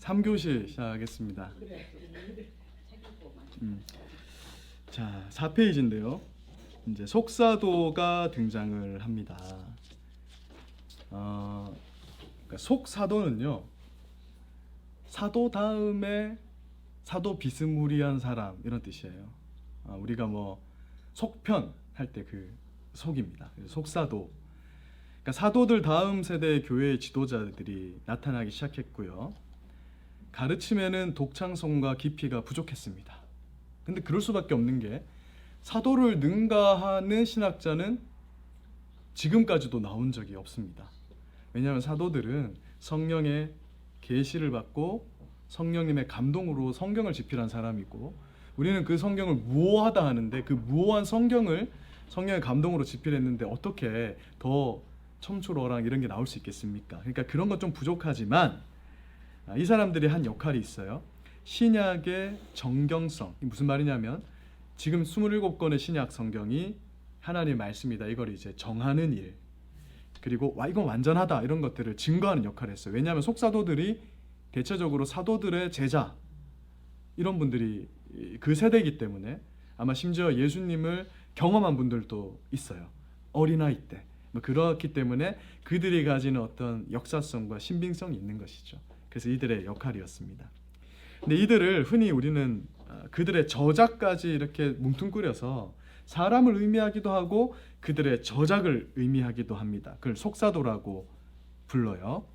3교시 시작하겠습니다. 자, 4페이지인데요. 이제 속사도가 등장을 합니다. 그러니까 속사도는요, 사도 다음에 사도 비스무리한 사람 이런 뜻이에요. 우리가 뭐 속편 할 때 그 속입니다. 속사도. 그러니까 사도들 다음 세대의 교회의 지도자들이 나타나기 시작했고요. 가르침에는 독창성과 깊이가 부족했습니다. 근데 그럴 수밖에 없는 게 사도를 능가하는 신학자는 지금까지도 나온 적이 없습니다. 왜냐하면 사도들은 성령의 계시를 받고 성령님의 감동으로 성경을 집필한 사람이고, 우리는 그 성경을 무오하다 하는데 그 무오한 성경을 성령의 감동으로 집필했는데 어떻게 더 첨초로랑 이런 게 나올 수 있겠습니까? 그러니까 그런 건 좀 부족하지만 이 사람들이 한 역할이 있어요. 신약의 정경성. 무슨 말이냐면 지금 27권의 신약 성경이 하나님의 말씀이다, 이걸 이제 정하는 일, 그리고 이건 완전하다 이런 것들을 증거하는 역할을 했어요. 왜냐하면 속사도들이 대체적으로 사도들의 제자 이런 분들이 그 세대이기 때문에, 아마 심지어 예수님을 경험한 분들도 있어요. 어린아이 때. 그렇기 때문에 그들이 가지는 어떤 역사성과 신빙성이 있는 것이죠. 그래서 이들의 역할이었습니다. 근데 이들을 흔히 우리는 그들의 저작까지 이렇게 뭉뚱그려서 사람을 의미하기도 하고 그들의 저작을 의미하기도 합니다. 그걸 속사도라고 불러요.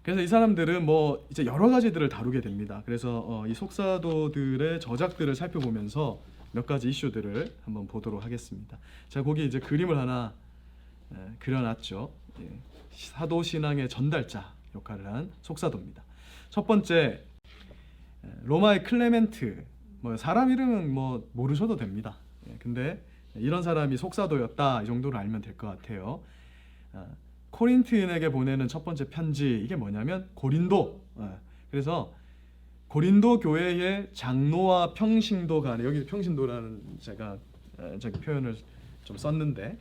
그래서 이 사람들은 뭐 이제 여러 가지들을 다루게 됩니다. 그래서 이 속사도들의 저작들을 살펴보면서 몇 가지 이슈들을 한번 보도록 하겠습니다. 제가 거기 이제 그림을 하나 그려놨죠. 사도 신앙의 전달자 역할을 한 속사도입니다. 첫 번째, 로마의 클레멘트. 사람 이름은 뭐 모르셔도 됩니다. 근데 이런 사람이 속사도였다, 이 정도로 알면 될 것 같아요. 코린트인에게 보내는 첫 번째 편지, 이게 뭐냐면 고린도. 그래서 고린도 교회의 장로와 평신도 간에, 여기 평신도라는 제가 저기 표현을 좀 썼는데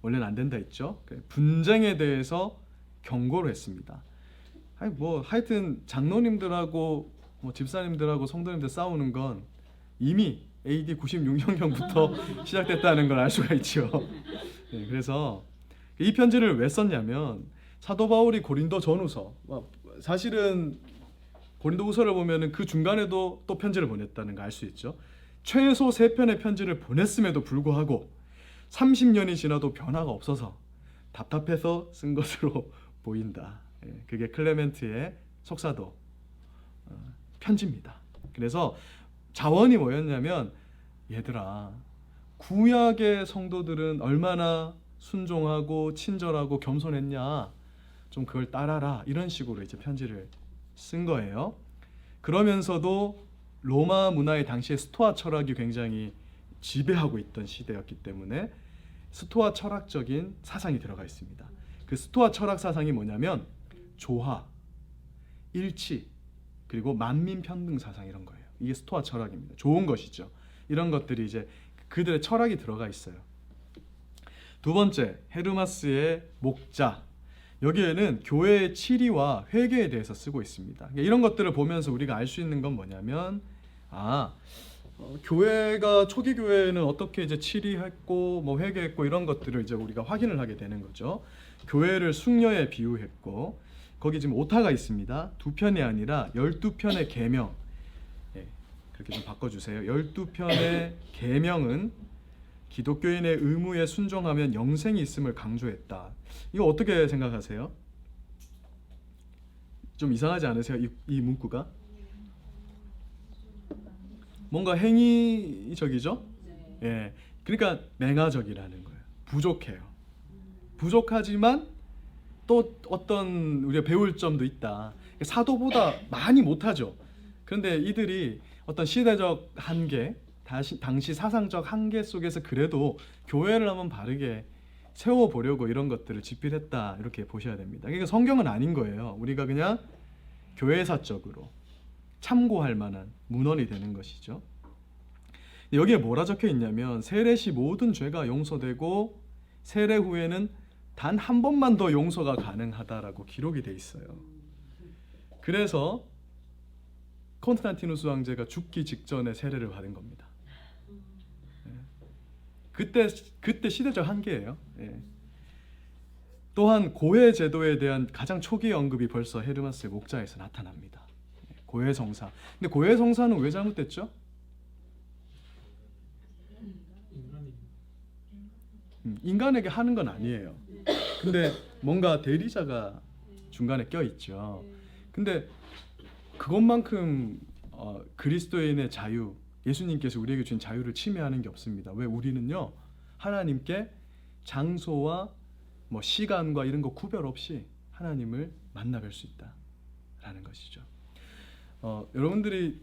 원래는 안 된다 했죠. 분쟁에 대해서 경고를 했습니다. 하여튼 장로님들하고 집사님들하고 성도님들 싸우는 건 이미 AD 96년경부터 시작됐다는 걸 알 수가 있죠. 그래서 이 편지를 왜 썼냐면 사도 바울이 고린도 전후서, 사실은 고린도후서를 보면은 그 중간에도 또 편지를 보냈다는 거 알 수 있죠. 최소 3편의 편지를 보냈음에도 불구하고 30년이 지나도 변화가 없어서 답답해서 쓴 것으로 보인다. 그게 클레멘트의 속사도 편지입니다. 그래서 자원이 뭐였냐면, 얘들아, 구약의 성도들은 얼마나 순종하고 친절하고 겸손했냐, 좀 그걸 따라라, 이런 식으로 이제 편지를 쓴 거예요. 그러면서도 로마 문화의 당시에 스토아 철학이 굉장히 지배하고 있던 시대였기 때문에 스토아 철학적인 사상이 들어가 있습니다. 그 스토아 철학 사상이 뭐냐면 조화, 일치, 그리고 만민 평등 사상, 이런 거예요. 이게 스토아 철학입니다. 좋은 것이죠. 이런 것들이 이제 그들의 철학이 들어가 있어요. 두 번째, 헤르마스의 목자. 여기에는 교회의 치리와 회개에 대해서 쓰고 있습니다. 이런 것들을 보면서 우리가 알 수 있는 건 뭐냐면, 교회가, 초기 교회는 어떻게 이제 치리했고 회개했고 이런 것들을 이제 우리가 확인을 하게 되는 거죠. 교회를 숙녀에 비유했고, 거기 지금 오타가 있습니다. 2편이 아니라 12편의 계명. 그렇게 좀 바꿔주세요. 12편의 계명은 기독교인의 의무에 순종하면 영생이 있음을 강조했다. 이거 어떻게 생각하세요? 좀 이상하지 않으세요? 이 문구가? 뭔가 행위적이죠? 예, 그러니까 맹아적이라는 거예요. 부족해요. 부족하지만 또 어떤 우리가 배울 점도 있다. 사도보다 많이 못하죠. 그런데 이들이 어떤 시대적 한계, 당시 사상적 한계 속에서 그래도 교회를 한번 바르게 세워보려고 이런 것들을 집필했다, 이렇게 보셔야 됩니다. 그러니까 성경은 아닌 거예요. 우리가 그냥 교회사적으로 참고할 만한 문헌이 되는 것이죠. 여기에 뭐라 적혀 있냐면, 세례 시 모든 죄가 용서되고 세례 후에는 단 한 번만 더 용서가 가능하다라고 기록이 돼 있어요. 그래서 콘스탄티누스 황제가 죽기 직전에 세례를 받은 겁니다. 예. 그때 시대적 한계예요. 예. 또한 고해 제도에 대한 가장 초기 언급이 벌써 헤르메스의 목자에서 나타납니다. 예. 고해 성사. 근데 고해 성사는 왜 잘못됐죠? 인간에게 하는 건 아니에요. 근데 뭔가 대리자가 중간에 껴 있죠. 근데 그것만큼 그리스도인의 자유, 예수님께서 우리에게 주신 자유를 침해하는 게 없습니다. 왜? 우리는요 하나님께 장소와 뭐 시간과 이런 거 구별 없이 하나님을 만나뵐 수 있다라는 것이죠. 여러분들이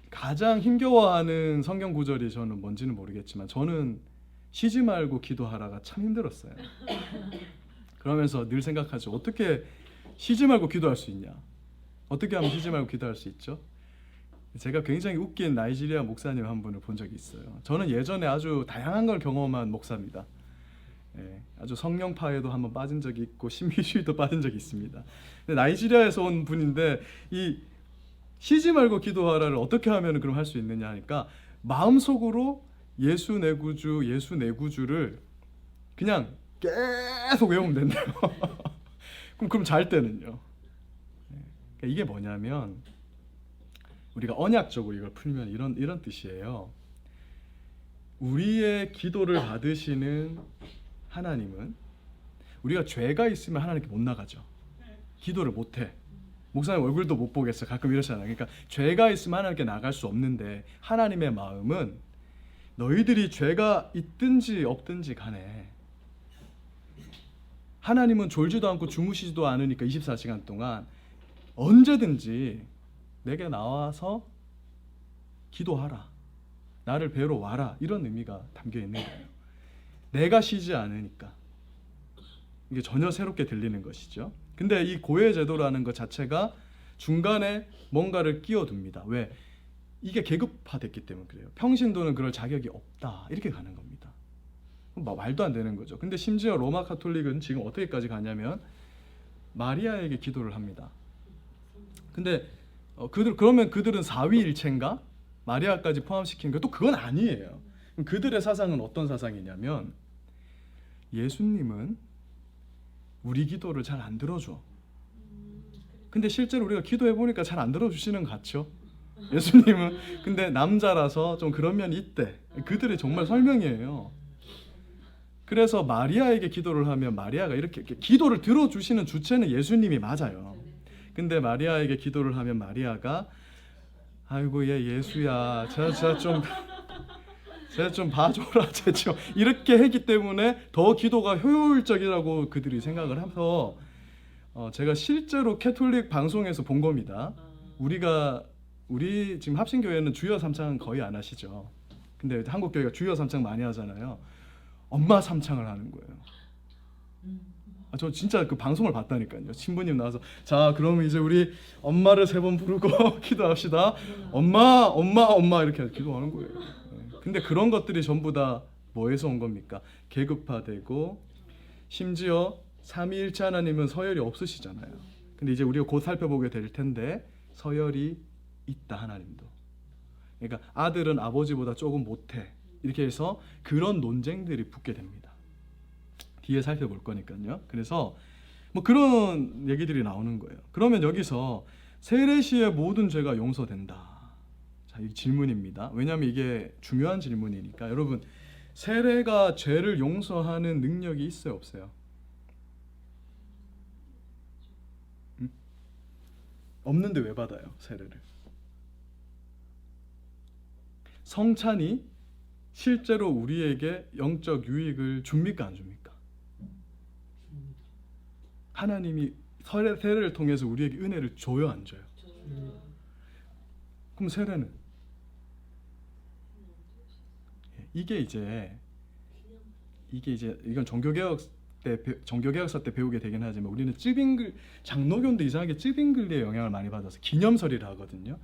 가장 힘겨워하는 성경 구절이 저는 뭔지는 모르겠지만 저는 쉬지 말고 기도하라가 참 힘들었어요. 그러면서 늘 생각하죠. 어떻게 쉬지 말고 기도할 수 있냐? 어떻게 하면 쉬지 말고 기도할 수 있죠? 제가 굉장히 웃긴 나이지리아 목사님 한 분을 본 적이 있어요. 저는 예전에 아주 다양한 걸 경험한 목사입니다. 예, 아주 성령파에도 한번 빠진 적이 있고 신비주의도 빠진 적이 있습니다. 근데 나이지리아에서 온 분인데 이 쉬지 말고 기도하라를 어떻게 하면 그럼 할 수 있느냐 하니까 마음속으로 예수 내 구주, 예수 내 구주를 그냥 계속 외우면 된대요. 그럼 잘 때는요. 그러니까 이게 뭐냐면 우리가 언약적으로 이걸 풀면 이런 뜻이에요. 우리의 기도를 받으시는 하나님은 우리가 죄가 있으면 하나님께 못 나가죠. 기도를 못 해. 목사님 얼굴도 못 보겠어. 가끔 이러잖아요. 그러니까 죄가 있으면 하나님께 나갈 수 없는데 하나님의 마음은 너희들이 죄가 있든지 없든지 간에 하나님은 졸지도 않고 주무시지도 않으니까 24시간 동안 언제든지 내게 나와서 기도하라. 나를 뵈러 와라. 이런 의미가 담겨 있는 거예요. 내가 쉬지 않으니까. 이게 전혀 새롭게 들리는 것이죠. 근데 이 고해 제도라는 것 자체가 중간에 뭔가를 끼워둡니다. 왜? 이게 계급화됐기 때문에 그래요. 평신도는 그럴 자격이 없다. 이렇게 가는 겁니다. 말도 안 되는 거죠. 근데 심지어 로마 가톨릭은 지금 어떻게까지 가냐면 마리아에게 기도를 합니다. 근데 그러면 그들은 사위일체인가? 마리아까지 포함시킨 거 또 그건 아니에요. 그들의 사상은 어떤 사상이냐면 예수님은 우리 기도를 잘 안 들어줘. 근데 실제로 우리가 기도해 보니까 잘 안 들어주시는 것 같죠? 예수님은 근데 남자라서 좀 그런 면이 있대. 그들의 정말 설명이에요. 그래서 마리아에게 기도를 하면 마리아가 이렇게 기도를 들어주시는 주체는 예수님이 맞아요. 근데 마리아에게 기도를 하면 마리아가 아이고 얘 예수야 제가 좀 봐줘라 제가 이렇게 했기 때문에 더 기도가 효율적이라고 그들이 생각을 해서 제가 실제로 캐톨릭 방송에서 본 겁니다. 우리 지금 합신교회는 주여 삼창은 거의 안 하시죠. 근데 한국 교회가 주여 삼창 많이 하잖아요. 엄마 삼창을 하는 거예요. 저 진짜 그 방송을 봤다니까요. 신부님 나와서 자 그럼 이제 우리 엄마를 3번 부르고 기도합시다. 엄마 이렇게 기도하는 거예요. 근데 그런 것들이 전부 다 뭐에서 온 겁니까? 계급화되고 심지어 삼위일체 하나님은 서열이 없으시잖아요. 근데 이제 우리가 곧 살펴보게 될 텐데 서열이 있다 하나님도. 그러니까 아들은 아버지보다 조금 못해. 이렇게 해서 그런 논쟁들이 붙게 됩니다. 뒤에 살펴볼 거니까요. 그래서 뭐 그런 얘기들이 나오는 거예요. 그러면 여기서 세례 시의 모든 죄가 용서된다. 자, 이 질문입니다. 왜냐하면 이게 중요한 질문이니까. 여러분 세례가 죄를 용서하는 능력이 있어요, 없어요? 없는데 왜 받아요, 세례를? 성찬이 실제로 우리에게 영적 유익을 줍니까, 안 줍니까? 하나님이 세례를 통해서 우리에게 은혜를 줘요, 안 줘요? 그럼 세례는? 이게 이제 이건 종교개혁사 때 배우게 되긴 하지만 우리는 장로교인데 이상하게 쯔빙글리의 영향을 많이 받아서 기념설이라 하거든요.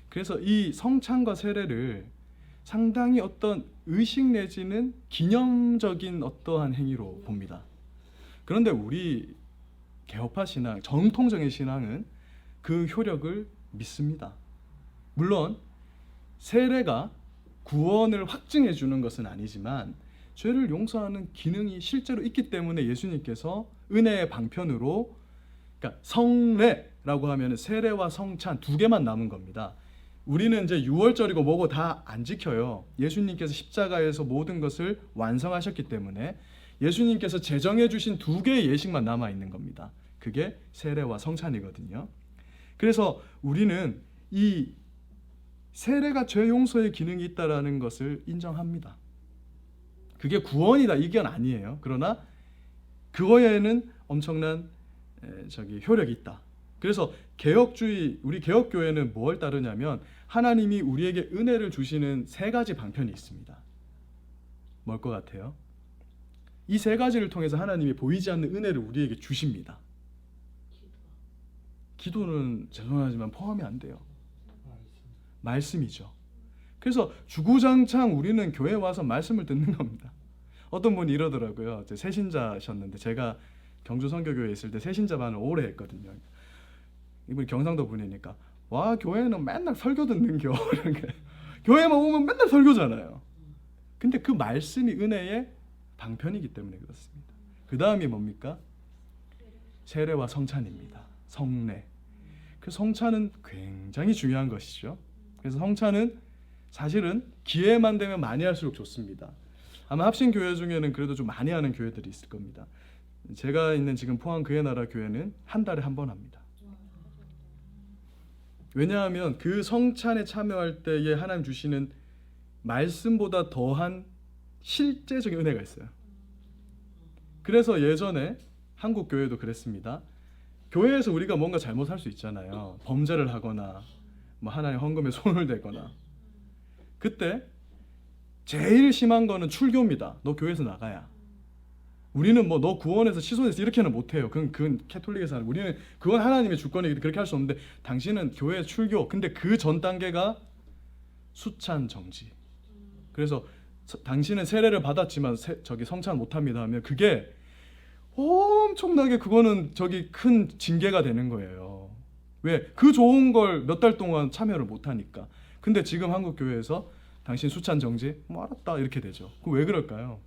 그래서 이 성찬과 세례를 상당히 어떤 의식 내지는 기념적인 어떠한 행위로 봅니다. 그런데 우리 개혁파 신앙, 정통적인 신앙은 그 효력을 믿습니다. 물론 세례가 구원을 확증해 주는 것은 아니지만 죄를 용서하는 기능이 실제로 있기 때문에 예수님께서 은혜의 방편으로, 그러니까 성례라고 하면 세례와 성찬 두 개만 남은 겁니다. 우리는 이제 유월절이고 뭐고 다 안 지켜요. 예수님께서 십자가에서 모든 것을 완성하셨기 때문에 예수님께서 제정해 주신 두 개의 예식만 남아 있는 겁니다. 그게 세례와 성찬이거든요. 그래서 우리는 이 세례가 죄 용서의 기능이 있다라는 것을 인정합니다. 그게 구원이다 이건 아니에요. 그러나 그거에는 엄청난 효력이 있다. 그래서 우리 개혁교회는 뭘 따르냐면 하나님이 우리에게 은혜를 주시는 세 가지 방편이 있습니다. 뭘 것 같아요? 이 세 가지를 통해서 하나님이 보이지 않는 은혜를 우리에게 주십니다. 기도는 죄송하지만 포함이 안 돼요. 말씀이죠. 그래서 주구장창 우리는 교회 와서 말씀을 듣는 겁니다. 어떤 분이 이러더라고요. 새신자셨는데 제가 경주 선교교회에 있을 때 새신자반을 오래 했거든요. 이분이 경상도 분이니까 와 교회는 맨날 설교 듣는겨. 교회만 오면 맨날 설교잖아요. 근데 그 말씀이 은혜의 방편이기 때문에 그렇습니다. 그 다음이 뭡니까? 세례와 성찬입니다. 성례. 그 성찬은 굉장히 중요한 것이죠. 그래서 성찬은 사실은 기회만 되면 많이 할수록 좋습니다. 아마 합신교회 중에는 그래도 좀 많이 하는 교회들이 있을 겁니다. 제가 있는 지금 포항 그의 나라 교회는 한 달에 한 번 합니다. 왜냐하면 그 성찬에 참여할 때에 하나님 주시는 말씀보다 더한 실제적인 은혜가 있어요. 그래서 예전에 한국 교회도 그랬습니다. 교회에서 우리가 뭔가 잘못할 수 있잖아요. 범죄를 하거나 뭐 하나님 헌금에 손을 대거나. 그때 제일 심한 거는 출교입니다. 너 교회에서 나가야. 우리는 뭐 너 구원해서 취소해서 이렇게는 못해요. 그건 캐톨릭에서 하는. 우리는 그건 하나님의 주권이기 그렇게 할 수 없는데 당신은 교회 출교. 근데 그 전 단계가 수찬 정지. 그래서 당신은 세례를 받았지만 성찬 못합니다 하면 그게 엄청나게 그거는 큰 징계가 되는 거예요. 왜? 그 좋은 걸 몇 달 동안 참여를 못하니까. 근데 지금 한국 교회에서 당신 수찬 정지? 뭐 알았다 이렇게 되죠. 왜 그럴까요?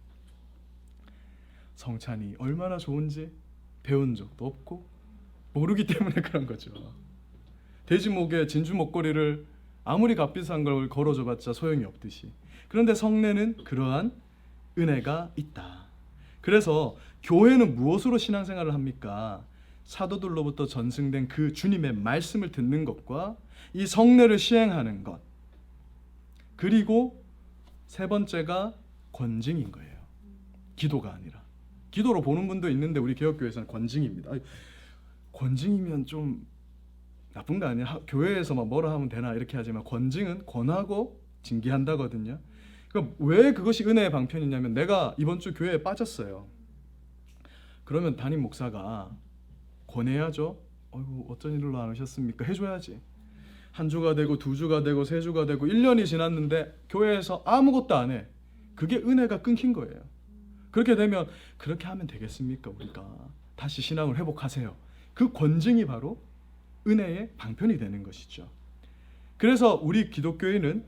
성찬이 얼마나 좋은지 배운 적도 없고 모르기 때문에 그런 거죠. 돼지목에 진주 목걸이를 아무리 값비싼 걸 걸어줘봤자 소용이 없듯이. 그런데 성례는 그러한 은혜가 있다. 그래서 교회는 무엇으로 신앙생활을 합니까? 사도들로부터 전승된 그 주님의 말씀을 듣는 것과 이 성례를 시행하는 것. 그리고 세 번째가 권징인 거예요. 기도가 아니라. 기도로 보는 분도 있는데 우리 개혁교회에서는 권징입니다. 권징이면 좀 나쁜 거 아니야? 교회에서 막 뭐라 하면 되나 이렇게 하지만 권징은 권하고 징계한다거든요. 그러니까 왜 그것이 은혜의 방편이냐면 내가 이번 주 교회에 빠졌어요. 그러면 담임 목사가 권해야죠. 어이구 어쩐 일로 안 오셨습니까? 해줘야지. 한 주가 되고 두 주가 되고 세 주가 되고 1년이 지났는데 교회에서 아무것도 안 해. 그게 은혜가 끊긴 거예요. 그렇게 되면 그렇게 하면 되겠습니까? 우리가 다시 신앙을 회복하세요. 그 권징이 바로 은혜의 방편이 되는 것이죠. 그래서 우리 기독교인은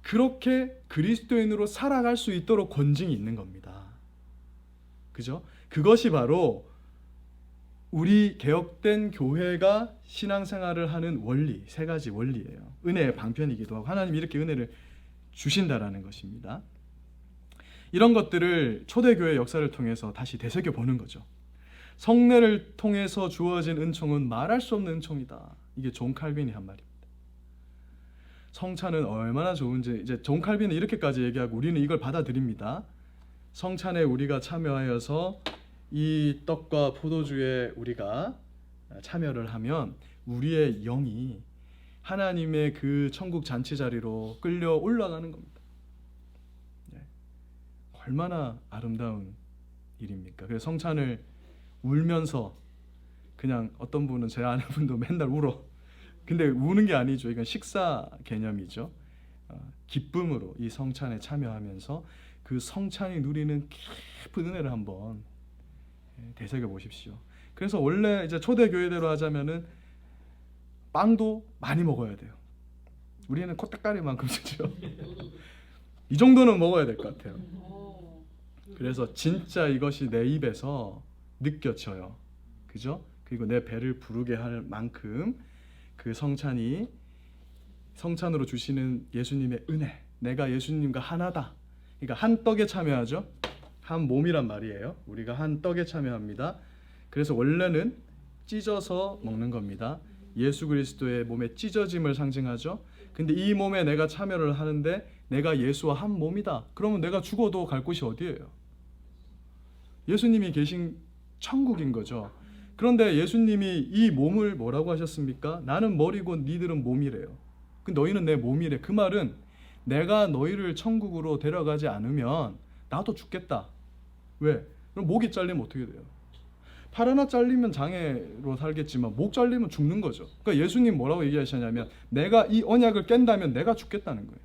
그렇게 그리스도인으로 살아갈 수 있도록 권징이 있는 겁니다. 그죠? 그것이 바로 우리 개혁된 교회가 신앙생활을 하는 원리, 세 가지 원리예요. 은혜의 방편이기도 하고 하나님이 이렇게 은혜를 주신다라는 것입니다. 이런 것들을 초대교회 역사를 통해서 다시 되새겨보는 거죠. 성례를 통해서 주어진 은총은 말할 수 없는 은총이다. 이게 존 칼빈이 한 말입니다. 성찬은 얼마나 좋은지 이제 존 칼빈은 이렇게까지 얘기하고 우리는 이걸 받아들입니다. 성찬에 우리가 참여하여서 이 떡과 포도주에 우리가 참여를 하면 우리의 영이 하나님의 그 천국 잔치 자리로 끌려 올라가는 겁니다. 얼마나 아름다운 일입니까? 그래서 성찬을 울면서 그냥 어떤 분은 제 아는 분도 맨날 울어. 근데 우는 게 아니죠. 이건 식사 개념이죠. 기쁨으로 이 성찬에 참여하면서 그 성찬이 누리는 깊은 은혜를 한번 되새겨 보십시오. 그래서 원래 이제 초대 교회대로 하자면은 빵도 많이 먹어야 돼요. 우리는 코딱가리만큼 주죠. 이 정도는 먹어야 될 것 같아요. 그래서 진짜 이것이 내 입에서 느껴져요. 그죠? 그리고 내 배를 부르게 할 만큼 그 성찬으로 주시는 예수님의 은혜, 내가 예수님과 하나다. 그러니까 한 떡에 참여하죠. 한 몸이란 말이에요. 우리가 한 떡에 참여합니다. 그래서 원래는 찢어서 먹는 겁니다. 예수 그리스도의 몸의 찢어짐을 상징하죠. 근데 이 몸에 내가 참여를 하는데 내가 예수와 한 몸이다. 그러면 내가 죽어도 갈 곳이 어디예요? 예수님이 계신 천국인 거죠. 그런데 예수님이 이 몸을 뭐라고 하셨습니까? 나는 머리고 니들은 몸이래요. 너희는 내 몸이래. 그 말은 내가 너희를 천국으로 데려가지 않으면 나도 죽겠다. 왜? 그럼 목이 잘리면 어떻게 돼요? 팔 하나 잘리면 장애로 살겠지만 목 잘리면 죽는 거죠. 그러니까 예수님 뭐라고 얘기하시냐면 내가 이 언약을 깬다면 내가 죽겠다는 거예요.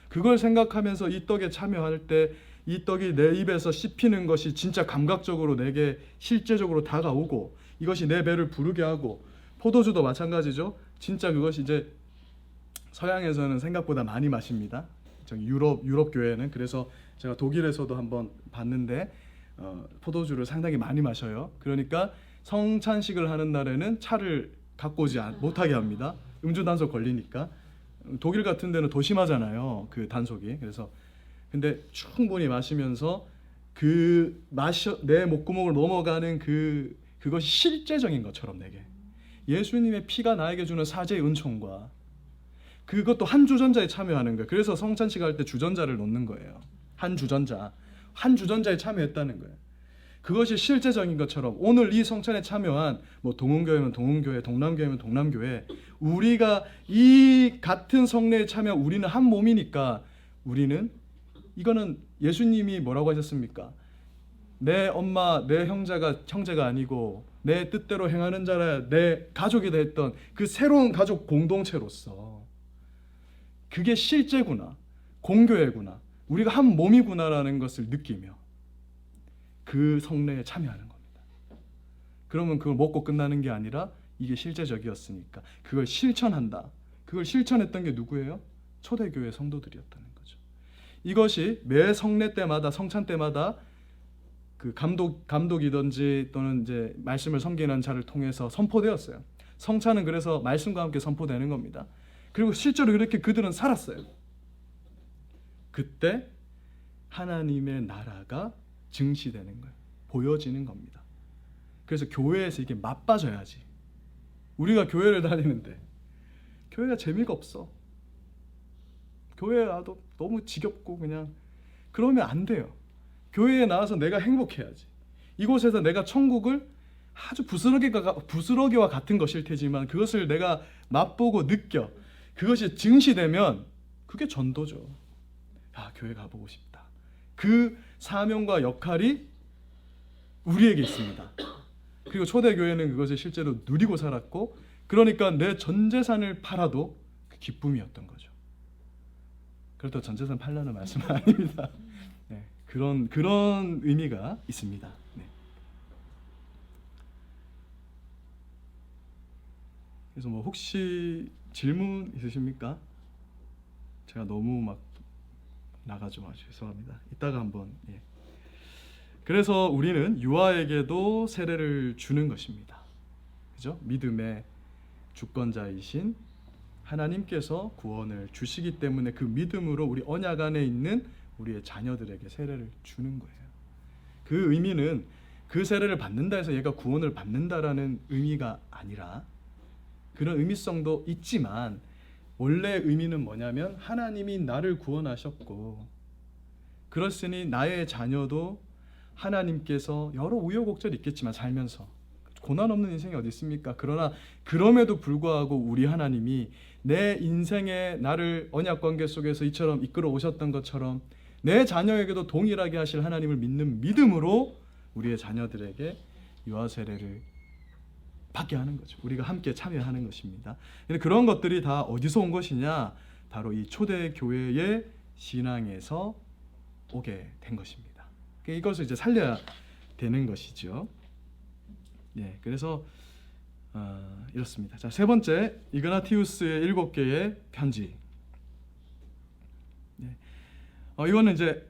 그걸 생각하면서 이 떡에 참여할 때 이 떡이 내 입에서 씹히는 것이 진짜 감각적으로 내게 실제적으로 다가오고 이것이 내 배를 부르게 하고 포도주도 마찬가지죠. 진짜 그것이 이제 서양에서는 생각보다 많이 마십니다. 유럽 교회는. 그래서 제가 독일에서도 한번 봤는데 포도주를 상당히 많이 마셔요. 그러니까 성찬식을 하는 날에는 차를 갖고 오지 못하게 합니다. 음주 단속 걸리니까. 독일 같은 데는 더 심하잖아요. 그 단속이. 그래서 근데 충분히 마시면서 내 목구멍을 넘어가는 그것이 실제적인 것처럼 내게 예수님의 피가 나에게 주는 사제의 은총과 그것도 한 주전자에 참여하는 거예요. 그래서 성찬식 할 때 주전자를 놓는 거예요. 한 주전자에 참여했다는 거예요. 그것이 실제적인 것처럼 오늘 이 성찬에 참여한 동흥교회면 동흥교회, 동남교회면 동남교회, 우리가 이 같은 성례에 참여, 우리는 한 몸이니까 우리는 이거는 예수님이 뭐라고 하셨습니까? 내 엄마, 내 형제가 아니고 내 뜻대로 행하는 자라 내 가족이다 했던 그 새로운 가족 공동체로서 그게 실제구나, 공교회구나, 우리가 한 몸이구나라는 것을 느끼며 그 성례에 참여하는 겁니다. 그러면 그걸 먹고 끝나는 게 아니라 이게 실제적이었으니까 그걸 실천한다. 그걸 실천했던 게 누구예요? 초대교회 성도들이었다는 거죠. 이것이 매 성례 때마다, 성찬 때마다 그 감독이든지 또는 이제 말씀을 섬기는 자를 통해서 선포되었어요. 성찬은 그래서 말씀과 함께 선포되는 겁니다. 그리고 실제로 그렇게 그들은 살았어요. 그때 하나님의 나라가 증시되는 거예요. 보여지는 겁니다. 그래서 교회에서 이게 맛봐져야지. 우리가 교회를 다니는데 교회가 재미가 없어. 교회에 와도 너무 지겹고 그냥 그러면 안 돼요. 교회에 나와서 내가 행복해야지. 이곳에서 내가 천국을 아주 부스러기와 같은 것일 테지만 그것을 내가 맛보고 느껴. 그것이 증시되면 그게 전도죠. 교회 가보고 싶다. 그 사명과 역할이 우리에게 있습니다. 그리고 초대교회는 그것을 실제로 누리고 살았고, 그러니까 내 전 재산을 팔아도 그 기쁨이었던 거죠. 그렇다고 전 재산 팔라는 말씀은 아닙니다. 네, 그런 의미가 있습니다. 네. 그래서 혹시 질문 있으십니까? 제가 너무 막 나가죠. 죄송합니다. 이따가 한번. 예. 그래서 우리는 유아에게도 세례를 주는 것입니다. 그죠? 믿음의 주권자이신 하나님께서 구원을 주시기 때문에 그 믿음으로 우리 언약 안에 있는 우리의 자녀들에게 세례를 주는 거예요. 그 의미는 그 세례를 받는다 해서 얘가 구원을 받는다라는 의미가 아니라, 그런 의미성도 있지만 원래 의미는 뭐냐면 하나님이 나를 구원하셨고 그렇으니 나의 자녀도 하나님께서 여러 우여곡절이 있겠지만 살면서 고난 없는 인생이 어디 있습니까? 그러나 그럼에도 불구하고 우리 하나님이 내 인생에 나를 언약 관계 속에서 이처럼 이끌어 오셨던 것처럼 내 자녀에게도 동일하게 하실 하나님을 믿는 믿음으로 우리의 자녀들에게 유아 세례를 받게 하는 거죠. 우리가 함께 참여하는 것입니다. 그런 것들이 다 어디서 온 것이냐? 바로 이 초대교회의 신앙에서 오게 된 것입니다. 이것을 이제 살려야 되는 것이죠. 예, 그래서 이렇습니다. 자, 세 번째, 이그나티우스의 7개의 편지. 네. 이거는 이제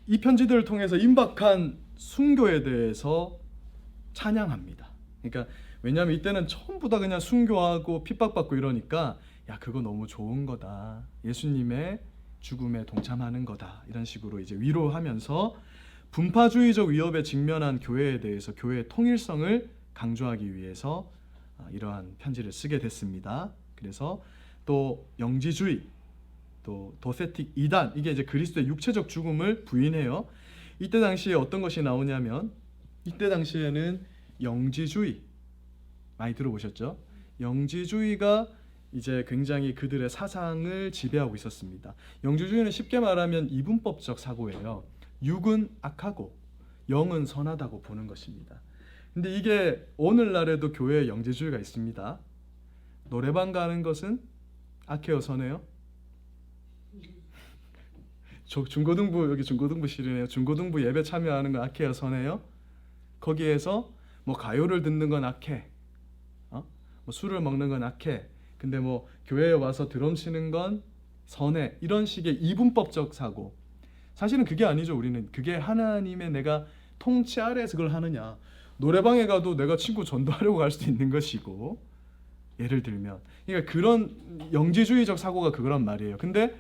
이 편지들을 통해서 임박한 순교에 대해서 찬양합니다. 그러니까 왜냐하면 이때는 전부 다 그냥 순교하고 핍박받고 이러니까 야, 그거 너무 좋은 거다. 예수님의 죽음에 동참하는 거다. 이런 식으로 이제 위로하면서 분파주의적 위협에 직면한 교회에 대해서 교회의 통일성을 강조하기 위해서 이러한 편지를 쓰게 됐습니다. 그래서 또 영지주의, 또 도세틱 이단, 이게 이제 그리스도의 육체적 죽음을 부인해요. 이때 당시에 어떤 것이 나오냐면, 이때 당시에는 영지주의, 많이 들어보셨죠? 영지주의가 이제 굉장히 그들의 사상을 지배하고 있었습니다. 영지주의는 쉽게 말하면 이분법적 사고예요. 육은 악하고 영은 선하다고 보는 것입니다. 근데 이게 오늘날에도 교회에 영지주의가 있습니다. 노래방 가는 것은 악해요, 선해요? 중고등부, 여기 중고등부실이네요. 중고등부 예배 참여하는 건 악해요, 선해요? 거기에서 뭐 가요를 듣는 건 악해, 뭐 술을 먹는 건 악해, 근데 뭐 교회에 와서 드럼 치는 건 선해, 이런 식의 이분법적 사고. 사실은 그게 아니죠. 우리는 그게 하나님의 내가 통치 아래에서 그걸 하느냐. 노래방에 가도 내가 친구 전도하려고 갈 수도 있는 것이고, 예를 들면 그러니까 그런 영지주의적 사고가 그거란 말이에요. 근데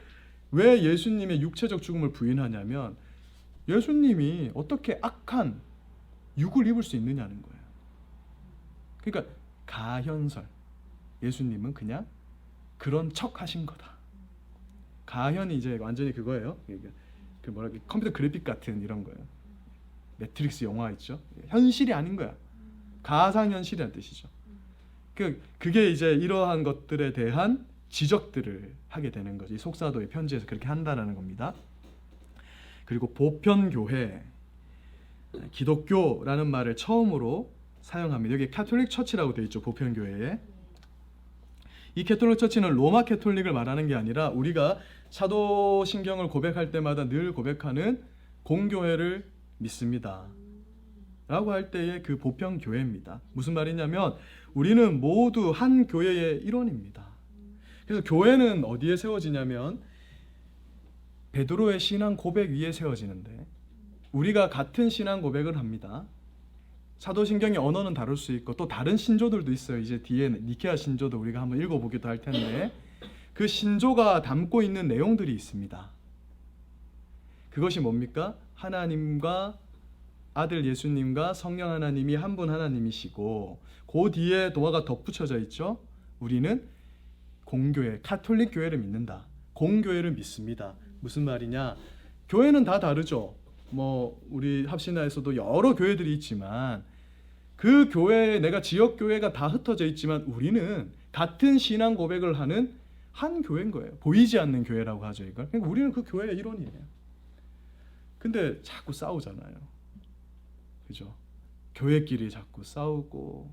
왜 예수님의 육체적 죽음을 부인하냐면, 예수님이 어떻게 악한 육을 입을 수 있느냐는 거예요. 그러니까 가현설, 예수님은 그냥 그런 척 하신 거다. 가현이 이제 완전히 그거예요. 그 뭐라 컴퓨터 그래픽 같은 이런 거예요. 매트릭스 영화 있죠. 현실이 아닌 거야. 가상현실이라는 뜻이죠. 그게 이제 이러한 것들에 대한 지적들을 하게 되는 거지. 속사도의 편지에서 그렇게 한다라는 겁니다. 그리고 보편교회, 기독교라는 말을 처음으로 사용합니다. 여기 캐톨릭 처치라고 되어 있죠. 보편교회에. 이 캐톨릭 처치는 로마 캐톨릭을 말하는 게 아니라 우리가 사도신경을 고백할 때마다 늘 고백하는 공교회를 믿습니다 라고 할 때의 그 보편교회입니다. 무슨 말이냐면 우리는 모두 한 교회의 일원입니다. 그래서 교회는 어디에 세워지냐면 베드로의 신앙 고백 위에 세워지는데, 우리가 같은 신앙 고백을 합니다. 사도신경의 언어는 다를 수 있고 또 다른 신조들도 있어요. 이제 뒤에 니케아 신조도 우리가 한번 읽어보기도 할 텐데, 그 신조가 담고 있는 내용들이 있습니다. 그것이 뭡니까? 하나님과 아들 예수님과 성령 하나님이 한 분 하나님이시고, 그 뒤에 도화가 덧붙여져 있죠. 우리는 공교회, 카톨릭 교회를 믿는다. 공교회를 믿습니다. 무슨 말이냐? 교회는 다 다르죠. 뭐 우리 합신화에서도 여러 교회들이 있지만 그 교회에 내가 지역 교회가 다 흩어져 있지만 우리는 같은 신앙 고백을 하는 한 교회인 거예요. 보이지 않는 교회라고 하죠, 이걸. 그러니까 우리는 그 교회의 일원이에요. 근데 자꾸 싸우잖아요. 그죠? 교회끼리 자꾸 싸우고,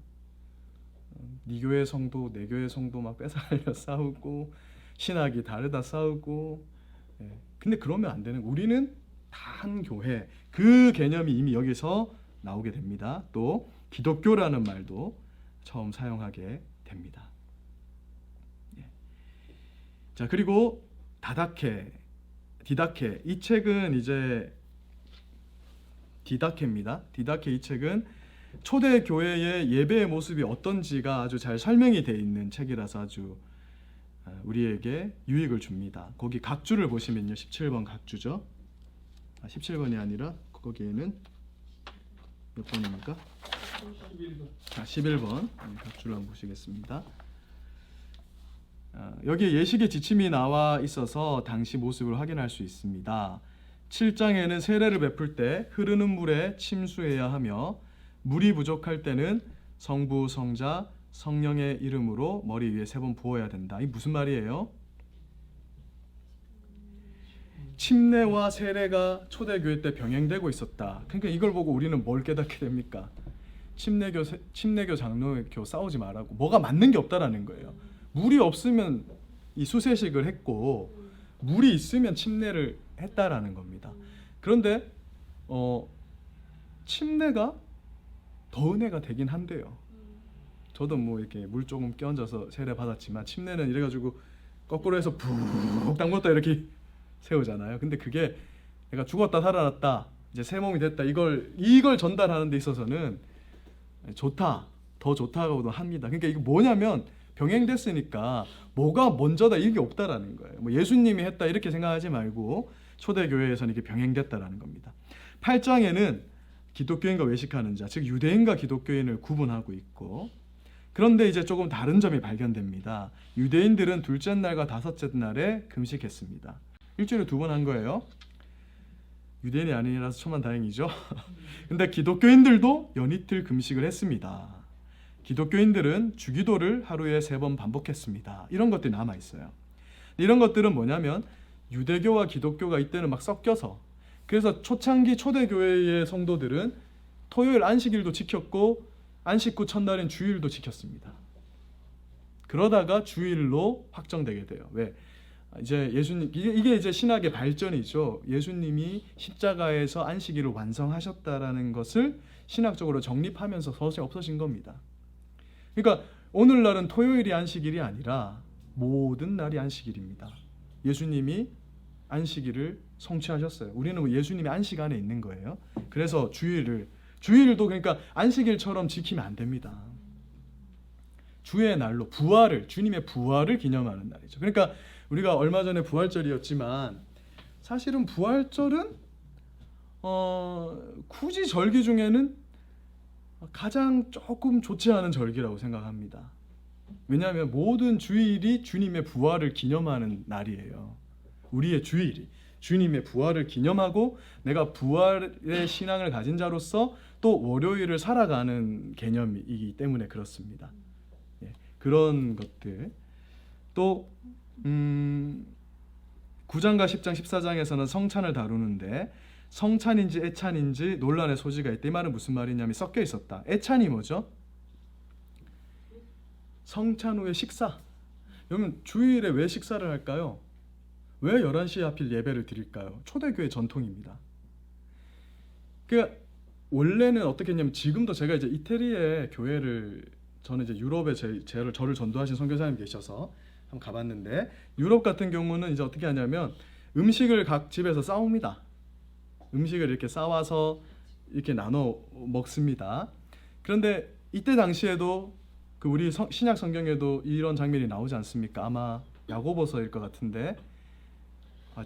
네 교회 성도 내 교회 성도 막 뺏어가려 싸우고, 신학이 다르다 싸우고. 근데 그러면 안 되는, 우리는 다 한 교회, 그 개념이 이미 여기서 나오게 됩니다. 또 기독교라는 말도 처음 사용하게 됩니다. 자, 그리고 디다케, 이 책은 이제 디다케입니다. 디다케, 이 책은 초대 교회의 예배의 모습이 어떤지가 아주 잘 설명이 되어 있는 책이라서 아주 우리에게 유익을 줍니다. 거기 각주를 보시면요, 17번 각주죠. 17번이 아니라 거기에는 몇 번입니까? 11번. 자, 11번 각주를 한번 보시겠습니다. 여기에 예식의 지침이 나와 있어서 당시 모습을 확인할 수 있습니다. 7장에는 세례를 베풀 때 흐르는 물에 침수해야 하며, 물이 부족할 때는 성부, 성자, 성령의 이름으로 머리 위에 3번 부어야 된다. 이게 무슨 말이에요? 침례와 세례가 초대교회 때 병행되고 있었다. 그러니까 이걸 보고 우리는 뭘 깨닫게 됩니까? 침례교 장로교 싸우지 말라고, 뭐가 맞는 게 없다라는 거예요. 물이 없으면 이 수세식을 했고, 물이 있으면 침례를 했다라는 겁니다. 그런데 침례가 더 은혜가 되긴 한데요. 저도 뭐 이렇게 물 조금 끼얹어서 세례 받았지만 침례는 이래가지고 거꾸로 해서 푹 담궜다 이렇게 세우잖아요. 근데 그게 내가 죽었다 살아났다 이제 새 몸이 됐다 이걸 전달하는 데 있어서는 좋다 더 좋다고도 합니다. 그러니까 이거 뭐냐면 병행됐으니까 뭐가 먼저다 이게 없다라는 거예요. 뭐 예수님이 했다 이렇게 생각하지 말고 초대교회에서는 이게 병행됐다라는 겁니다. 8장에는 기독교인과 외식하는 자, 즉 유대인과 기독교인을 구분하고 있고, 그런데 이제 조금 다른 점이 발견됩니다. 유대인들은 둘째 날과 다섯째 날에 금식했습니다. 일주일에 2번 한 거예요. 유대인이 아니라서 천만다행이죠. 근데 기독교인들도 연이틀 금식을 했습니다. 기독교인들은 주기도를 하루에 3번 반복했습니다. 이런 것들이 남아 있어요. 이런 것들은 뭐냐면 유대교와 기독교가 이때는 막 섞여서, 그래서 초창기 초대교회의 성도들은 토요일 안식일도 지켰고 안식 후 첫날인 주일도 지켰습니다. 그러다가 주일로 확정되게 돼요. 왜? 이제 예수님, 이게 이제 신학의 발전이죠. 예수님이 십자가에서 안식일을 완성하셨다라는 것을 신학적으로 정립하면서 서서히 없어진 겁니다. 그러니까 오늘날은 토요일이 안식일이 아니라 모든 날이 안식일입니다. 예수님이 안식일을 성취하셨어요. 우리는 예수님이 안식 안에 있는 거예요. 그래서 주일도 그러니까 안식일처럼 지키면 안 됩니다. 주의 날로 주님의 부활을 기념하는 날이죠. 그러니까 우리가 얼마 전에 부활절이었지만 사실은 부활절은 굳이 절기 중에는 가장 조금 좋지 않은 절기라고 생각합니다. 왜냐하면 모든 주일이 주님의 부활을 기념하는 날이에요. 우리의 주일이 주님의 부활을 기념하고 내가 부활의 신앙을 가진 자로서 또 월요일을 살아가는 개념이기 때문에 그렇습니다. 예, 그런 것들. 또 9장과 10장, 14장에서는 성찬을 다루는데 성찬인지 애찬인지 논란의 소지가 있다. 이 말은 무슨 말이냐면 섞여 있었다. 애찬이 뭐죠? 성찬 후에 식사. 그러면 주일에 왜 식사를 할까요? 왜 11시에 하필 예배를 드릴까요? 초대교회 전통입니다. 그러니까 원래는 어떻게 했냐면, 지금도 제가 이제 이태리의 교회를, 저는 이제 유럽에 저를 전도하신 선교사님 계셔서 한번 가봤는데, 유럽 같은 경우는 이제 어떻게 하냐면 음식을 각 집에서 싸웁니다. 음식을 이렇게 싸와서 이렇게 나눠 먹습니다. 그런데 이때 당시에도 그 우리 신약 성경에도 이런 장면이 나오지 않습니까? 아마 야고보서일 것 같은데,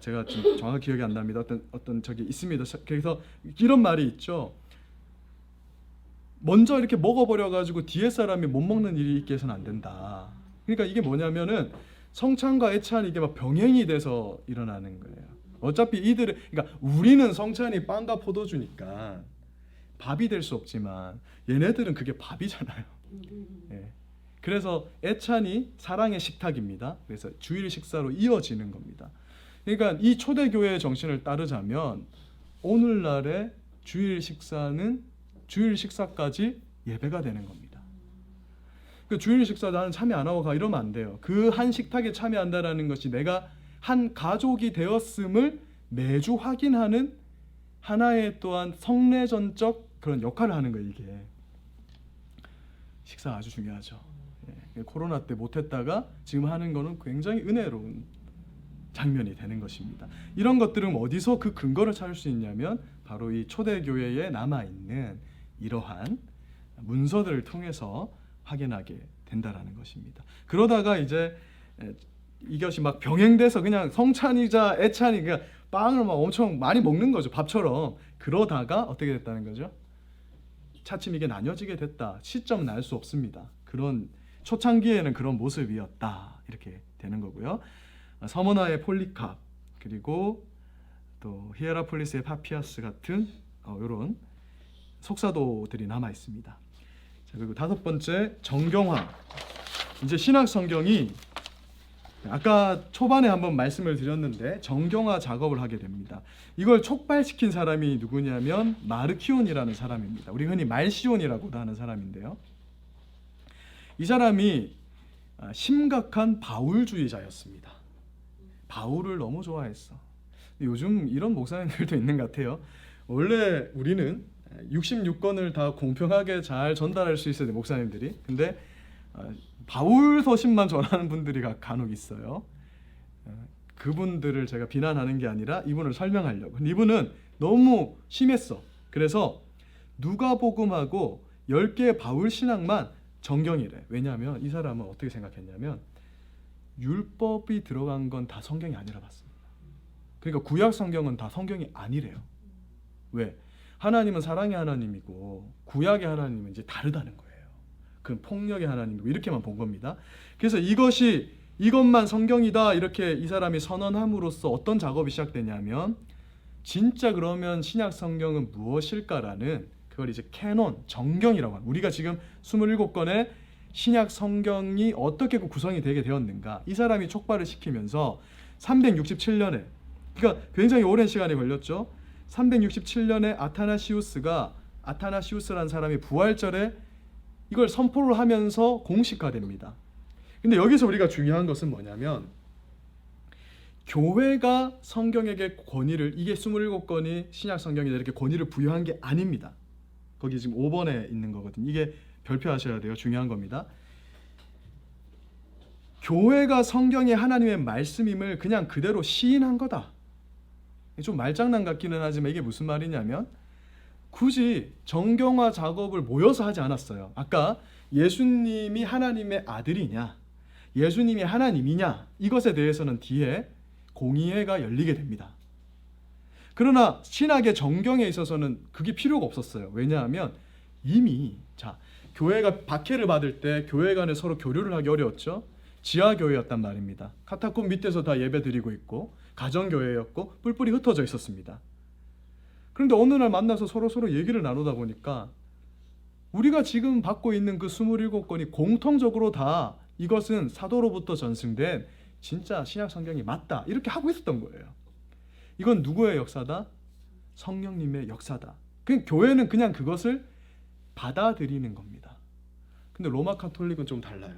제가 좀 정확히 기억이 안 납니다. 어떤 저기 있습니다. 그래서 이런 말이 있죠. 먼저 이렇게 먹어버려 가지고 뒤에 사람이 못 먹는 일이 있게 해서는 안 된다. 그러니까 이게 뭐냐면은 성찬과 애찬이 이게 막 병행이 돼서 일어나는 거예요. 어차피 그러니까 우리는 성찬이 빵과 포도주니까 밥이 될 수 없지만 얘네들은 그게 밥이잖아요. 예. 그래서 애찬이 사랑의 식탁입니다. 그래서 주일 식사로 이어지는 겁니다. 그러니까 이 초대교회의 정신을 따르자면 오늘날의 주일 식사는 주일 식사까지 예배가 되는 겁니다. 그 주일 식사 나는 참여 안 하고 가 이러면 안 돼요. 그 한 식탁에 참여한다라는 것이 내가 한 가족이 되었음을 매주 확인하는 하나의 또한 성례전적 그런 역할을 하는 거예요. 이게 식사 아주 중요하죠. 예. 코로나 때 못했다가 지금 하는 거는 굉장히 은혜로운 장면이 되는 것입니다. 이런 것들은 어디서 그 근거를 찾을 수 있냐면 바로 이 초대교회에 남아있는 이러한 문서들을 통해서 확인하게 된다라는 것입니다. 그러다가 이제 이것이 막 병행돼서 그냥 성찬이자 애찬이 그냥 빵을 막 엄청 많이 먹는 거죠. 밥처럼. 그러다가 어떻게 됐다는 거죠? 차츰 이게 나뉘어지게 됐다. 시점은 알 수 없습니다. 그런 초창기에는 그런 모습이었다. 이렇게 되는 거고요. 서머나의 폴리캅, 그리고 또 히에라폴리스의 파피아스 같은 이런 속사도들이 남아 있습니다. 자, 그리고 5번째, 정경화. 이제 신약 성경이 아까 초반에 한번 말씀을 드렸는데 정경화 작업을 하게 됩니다. 이걸 촉발시킨 사람이 누구냐면 마르키온이라는 사람입니다. 우리 흔히 말시온이라고도 하는 사람인데요. 이 사람이 심각한 바울주의자였습니다. 바울을 너무 좋아했어. 요즘 이런 목사님들도 있는 것 같아요. 원래 우리는 66권을 다 공평하게 잘 전달할 수 있어야 돼, 목사님들이. 근데 바울 서신만 전하는 분들이 간혹 있어요. 그분들을 제가 비난하는 게 아니라 이분을 설명하려고. 근데 이분은 너무 심했어. 그래서 누가복음하고 10개의 바울 신학만 정경이래. 왜냐하면 이 사람은 어떻게 생각했냐면 율법이 들어간 건 다 성경이 아니라 봤습니다. 그러니까 구약 성경은 다 성경이 아니래요. 왜? 하나님은 사랑의 하나님이고 구약의 하나님은 이제 다르다는 거예요. 그 폭력의 하나님이고 이렇게만 본 겁니다. 그래서 이것만 성경이다 이렇게 이 사람이 선언함으로써 어떤 작업이 시작되냐면 진짜 그러면 신약 성경은 무엇일까라는 그걸 이제 캐논, 정경이라고 합니다. 우리가 지금 27권의 신약 성경이 어떻게 구성이 되게 되었는가 이 사람이 촉발을 시키면서 367년에 그러니까 굉장히 오랜 시간이 걸렸죠. 367년에 아타나시우스라는 사람이 부활절에 이걸 선포를 하면서 공식화됩니다. 근데 여기서 우리가 중요한 것은 뭐냐면 교회가 성경에게 권위를 이게 27권이 신약 성경이다 이렇게 권위를 부여한 게 아닙니다. 거기 지금 5번에 있는 거거든요. 이게 별표하셔야 돼요. 중요한 겁니다. 교회가 성경이 하나님의 말씀임을 그냥 그대로 시인한 거다. 좀 말장난 같기는 하지만 이게 무슨 말이냐면 굳이 정경화 작업을 모여서 하지 않았어요. 아까 예수님이 하나님의 아들이냐 예수님이 하나님이냐 이것에 대해서는 뒤에 공의회가 열리게 됩니다. 그러나 신학의 정경에 있어서는 그게 필요가 없었어요. 왜냐하면 이미 교회가 박해를 받을 때 교회 간에 서로 교류를 하기 어려웠죠. 지하교회였단 말입니다. 카타콤 밑에서 다 예배 드리고 있고 가정교회였고 뿔뿔이 흩어져 있었습니다. 그런데 어느 날 만나서 서로 얘기를 나누다 보니까 우리가 지금 받고 있는 그 27권이 공통적으로 다 이것은 사도로부터 전승된 진짜 신약 성경이 맞다 이렇게 하고 있었던 거예요. 이건 누구의 역사다? 성령님의 역사다. 교회는 그냥 그것을 받아들이는 겁니다. 근데 로마 카톨릭은 좀 달라요.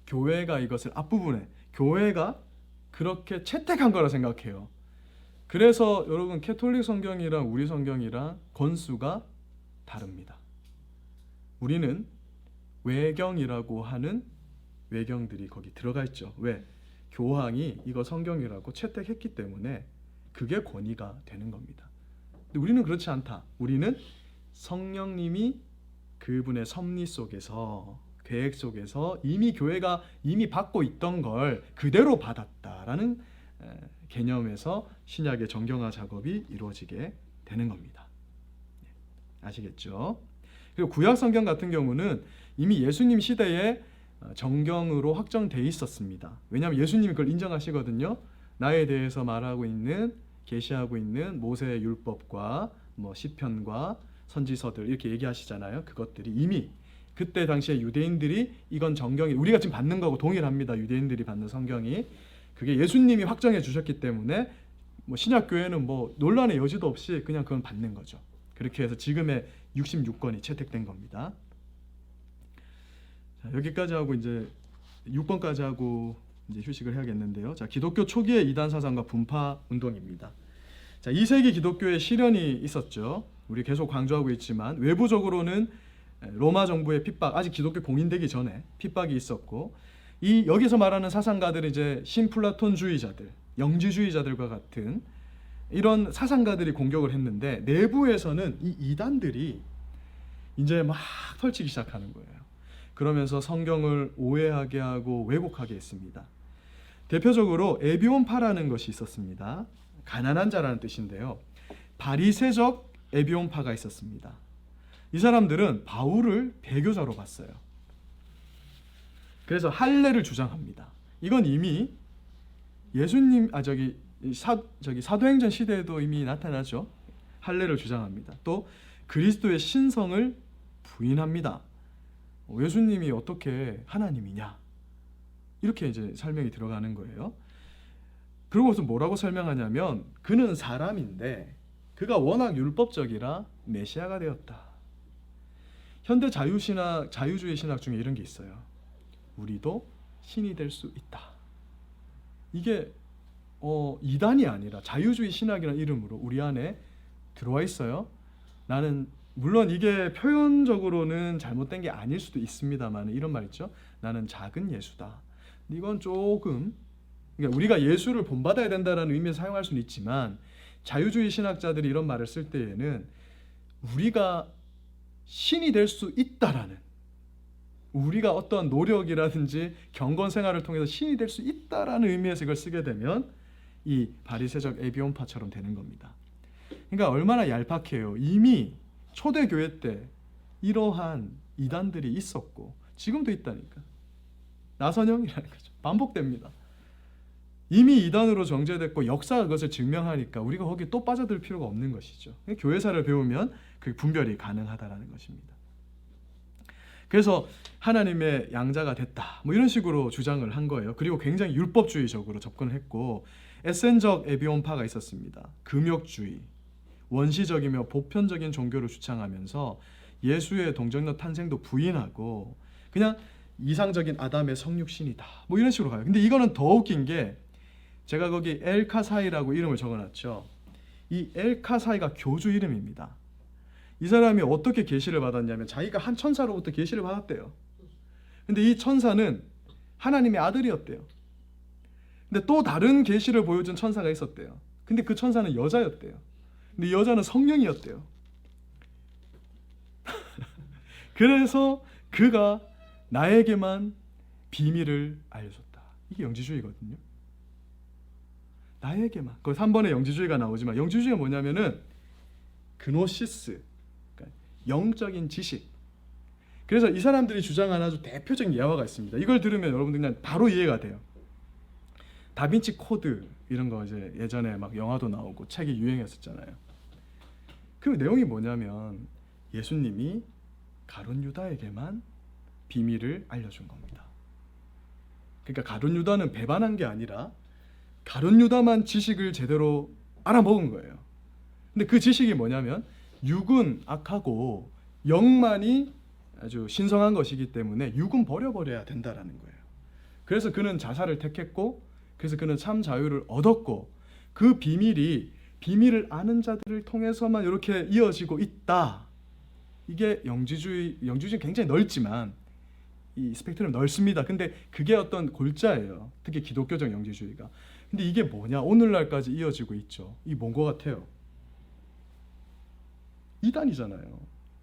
교회가 이것을 앞부분에 교회가 그렇게 채택한 거라 생각해요. 그래서 여러분 캐톨릭 성경이랑 우리 성경이랑 권수가 다릅니다. 우리는 외경이라고 하는 외경들이 거기 들어가 있죠. 왜? 교황이 이거 성경이라고 채택했기 때문에 그게 권위가 되는 겁니다. 근데 우리는 그렇지 않다. 우리는 성령님이 그분의 섭리 속에서 계획 속에서 이미 교회가 이미 받고 있던 걸 그대로 받았다라는 개념에서 신약의 정경화 작업이 이루어지게 되는 겁니다. 아시겠죠? 그리고 구약 성경 같은 경우는 이미 예수님 시대에 정경으로 확정돼 있었습니다. 왜냐하면 예수님이 그걸 인정하시거든요. 나에 대해서 말하고 있는 계시하고 있는 모세의 율법과 시편과 선지서들 이렇게 얘기하시잖아요. 그것들이 이미 그때 당시에 유대인들이 이건 정경이 우리가 지금 받는 거고 동일합니다. 유대인들이 받는 성경이 그게 예수님이 확정해 주셨기 때문에 신약 교회는 논란의 여지도 없이 그냥 그건 받는 거죠. 그렇게 해서 지금의 66권이 채택된 겁니다. 자, 여기까지 하고 이제 6번까지 하고 이제 휴식을 해야겠는데요. 자, 기독교 초기의 이단 사상과 분파 운동입니다. 자, 2세기 기독교에 시련이 있었죠. 우리 계속 강조하고 있지만 외부적으로는 로마 정부의 핍박, 아직 기독교 공인되기 전에 핍박이 있었고 여기서 말하는 사상가들은 이제 신플라톤주의자들, 영지주의자들과 같은 이런 사상가들이 공격을 했는데 내부에서는 이 이단들이 이제 막 펼치기 시작하는 거예요. 그러면서 성경을 오해하게 하고 왜곡하게 했습니다. 대표적으로 에비온파라는 것이 있었습니다. 가난한 자라는 뜻인데요. 바리새적 에비온파가 있었습니다. 이 사람들은 바울을 배교자로 봤어요. 그래서 할례를 주장합니다. 이건 이미 예수님 사도행전 시대에도 이미 나타나죠. 할례를 주장합니다. 또 그리스도의 신성을 부인합니다. 예수님이 어떻게 하나님이냐 이렇게 이제 설명이 들어가는 거예요. 그러고서 뭐라고 설명하냐면 그는 사람인데 그가 워낙 율법적이라 메시아가 되었다. 현대 자유주의 신학 중에 이런 게 있어요. 우리도 신이 될 수 있다. 이게 이단이 아니라 자유주의 신학이라는 이름으로 우리 안에 들어와 있어요. 나는 물론 이게 표현적으로는 잘못된 게 아닐 수도 있습니다만 이런 말 있죠. 나는 작은 예수다. 이건 조금 그러니까 우리가 예수를 본받아야 된다라는 의미에서 사용할 수는 있지만 자유주의 신학자들이 이런 말을 쓸 때에는 우리가 신이 될 수 있다라는 우리가 어떤 노력이라든지 경건 생활을 통해서 신이 될 수 있다라는 의미에서 이걸 쓰게 되면 이 바리새적 에비온파처럼 되는 겁니다. 그러니까 얼마나 얄팍해요. 이미 초대교회 때 이러한 이단들이 있었고 지금도 있다니까. 나선형이라는 거죠. 반복됩니다. 이미 이단으로 정죄됐고 역사가 그것을 증명하니까 우리가 거기에 또 빠져들 필요가 없는 것이죠. 교회사를 배우면 그 분별이 가능하다라는 것입니다. 그래서 하나님의 양자가 됐다 뭐 이런 식으로 주장을 한 거예요. 그리고 굉장히 율법주의적으로 접근했고 에센적 에비온파가 있었습니다. 금욕주의, 원시적이며 보편적인 종교를 주창하면서 예수의 동정녀 탄생도 부인하고 그냥 이상적인 아담의 성육신이다 뭐 이런 식으로 가요. 근데 이거는 더 웃긴 게 제가 거기 엘카사이라고 이름을 적어놨죠. 이 엘카사이가 교주 이름입니다. 이 사람이 어떻게 계시를 받았냐면 자기가 한 천사로부터 계시를 받았대요. 근데 이 천사는 하나님의 아들이었대요. 근데 또 다른 계시를 보여준 천사가 있었대요. 근데 그 천사는 여자였대요. 근데 여자는 성령이었대요. 그래서 그가 나에게만 비밀을 알려줬다. 이게 영지주의거든요. 나에게만. 그 3번에 영지주의가 나오지만 영지주의가 뭐냐면은 그노시스, 그러니까 영적인 지식. 그래서 이 사람들이 주장하는 아주 대표적인 예화가 있습니다. 이걸 들으면 여러분들 그냥 바로 이해가 돼요. 다빈치 코드 이런 거 이제 예전에 막 영화도 나오고 책이 유행했었잖아요. 그 내용이 뭐냐면 예수님이 가룟 유다에게만 비밀을 알려준 겁니다. 그러니까 가룟 유다는 배반한 게 아니라 가룟 유다만 지식을 제대로 알아먹은 거예요. 근데 그 지식이 뭐냐면 육은 악하고 영만이 아주 신성한 것이기 때문에 육은 버려버려야 된다라는 거예요. 그래서 그는 자살을 택했고 그래서 그는 참 자유를 얻었고 그 비밀이 비밀을 아는 자들을 통해서만 이렇게 이어지고 있다. 이게 영지주의는 굉장히 넓지만 이 스펙트럼 넓습니다. 근데 그게 어떤 골자예요. 특히 기독교적 영지주의가. 근데 이게 뭐냐? 오늘날까지 이어지고 있죠. 이 뭔 것 같아요? 이단이잖아요.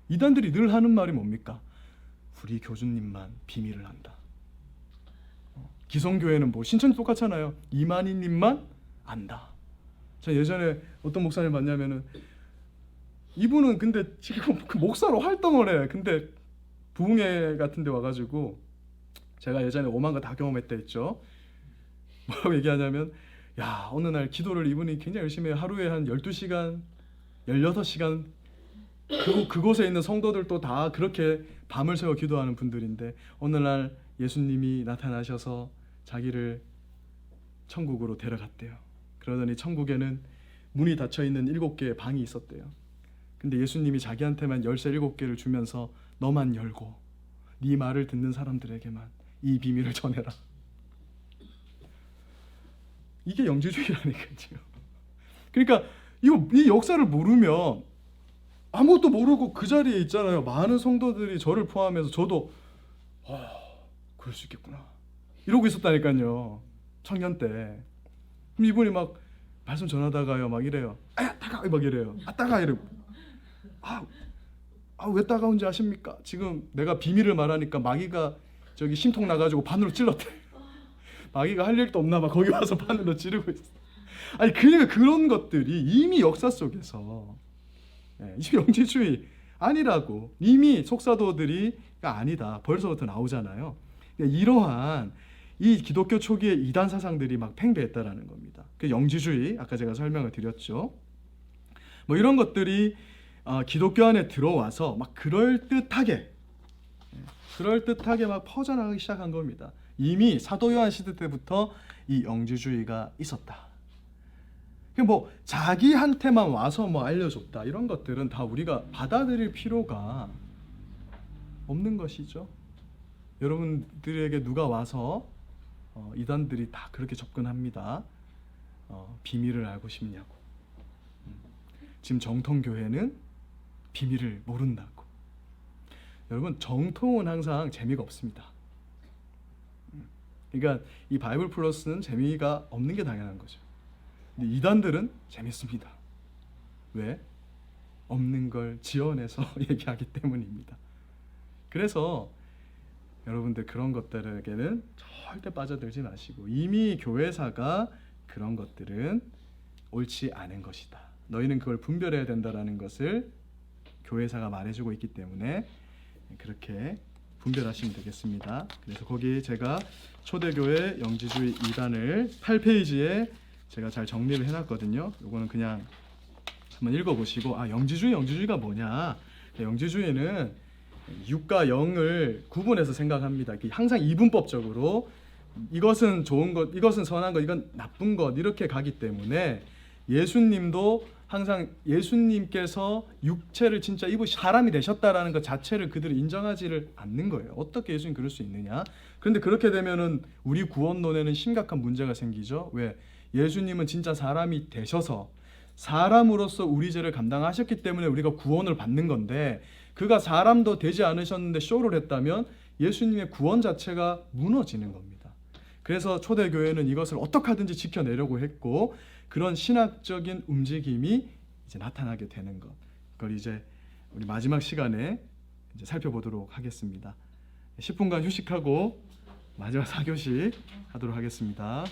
이단들이 늘 하는 말이 뭡니까? 우리 교주님만 비밀을 안다. 기성교회는 뭐 신천지 똑같잖아요. 이만희님만 안다. 저 예전에 어떤 목사님 만나면은 이분은 근데 지금 그 목사로 활동을 해. 근데 부흥회 같은 데 와가지고 제가 예전에 오만 거 다 경험했다 했죠. 뭐라고 얘기하냐면 야 어느 날 기도를 이분이 굉장히 열심히 해요. 하루에 한 12시간 16시간 그곳에 있는 성도들도 다 그렇게 밤을 새워 기도하는 분들인데 어느 날 예수님이 나타나셔서 자기를 천국으로 데려갔대요. 그러더니 천국에는 문이 닫혀있는 7개의 방이 있었대요. 근데 예수님이 자기한테만 열쇠 7개를 주면서 너만 열고 네 말을 듣는 사람들에게만 이 비밀을 전해라. 이게 영지주의라니까요. 그러니까 이 역사를 모르면 아무것도 모르고 그 자리에 있잖아요. 많은 성도들이 저를 포함해서 저도 그럴 수 있겠구나 이러고 있었다니까요. 청년 때. 그럼 이분이 막 말씀 전하다가요 막 이래요. 아 따가 막 이래요. 아 따가 이래. 왜 따가운지 아십니까? 지금 내가 비밀을 말하니까 마귀가 저기 심통 나가지고 바늘로 찔렀대. 마귀가 할 일도 없나 봐. 거기 와서 바늘로 찌르고 있어. 아니 그러니까 그런 것들이 이미 역사 속에서 이게 영지주의 아니라고 이미 속사도들이 아니다 벌써부터 나오잖아요. 그러니까 이러한 이 기독교 초기의 이단 사상들이 막 팽배했다라는 겁니다. 그 영지주의 아까 제가 설명을 드렸죠. 뭐 이런 것들이 기독교 안에 들어와서 막 그럴듯하게 막 퍼져나가기 시작한 겁니다. 이미 사도 요한 시대 때부터 이 영지주의가 있었다. 뭐 자기한테만 와서 뭐 알려줬다 이런 것들은 다 우리가 받아들일 필요가 없는 것이죠. 여러분들에게 누가 와서 이단들이 다 그렇게 접근합니다. 비밀을 알고 싶냐고. 지금 정통교회는 비밀을 모른다고. 여러분, 정통은 항상 재미가 없습니다. 그러니까 이 바이블 플러스는 재미가 없는 게 당연한 거죠. 근데 이단들은 재밌습니다. 왜? 없는 걸 지어내서 얘기하기 때문입니다. 그래서 여러분들 그런 것들에게는 절대 빠져들지 마시고, 이미 교회사가 그런 것들은 옳지 않은 것이다, 너희는 그걸 분별해야 된다라는 것을 교회사가 말해주고 있기 때문에 그렇게 분별하시면 되겠습니다. 그래서 거기 제가 초대교회 영지주의 2단을 8페이지에 제가 잘 정리를 해놨거든요. 요거는 그냥 한번 읽어보시고, 영지주의가 뭐냐? 영지주의는 6과 0을 구분해서 생각합니다. 항상 이분법적으로 이것은 좋은 것, 이것은 선한 것, 이건 나쁜 것, 이렇게 가기 때문에 예수님도 항상 예수님께서 육체를 진짜 입으시 사람이 되셨다라는 것 자체를 그들이 인정하지를 않는 거예요. 어떻게 예수님 그럴 수 있느냐? 그런데 그렇게 되면은 우리 구원론에는 심각한 문제가 생기죠. 왜? 예수님은 진짜 사람이 되셔서 사람으로서 우리 죄를 감당하셨기 때문에 우리가 구원을 받는 건데, 그가 사람도 되지 않으셨는데 쇼를 했다면 예수님의 구원 자체가 무너지는 겁니다. 그래서 초대교회는 이것을 어떻게 하든지 지켜내려고 했고, 그런 신학적인 움직임이 이제 나타나게 되는 것, 그걸 이제 우리 마지막 시간에 이제 살펴보도록 하겠습니다. 10분간 휴식하고 마지막 4교시 하도록 하겠습니다.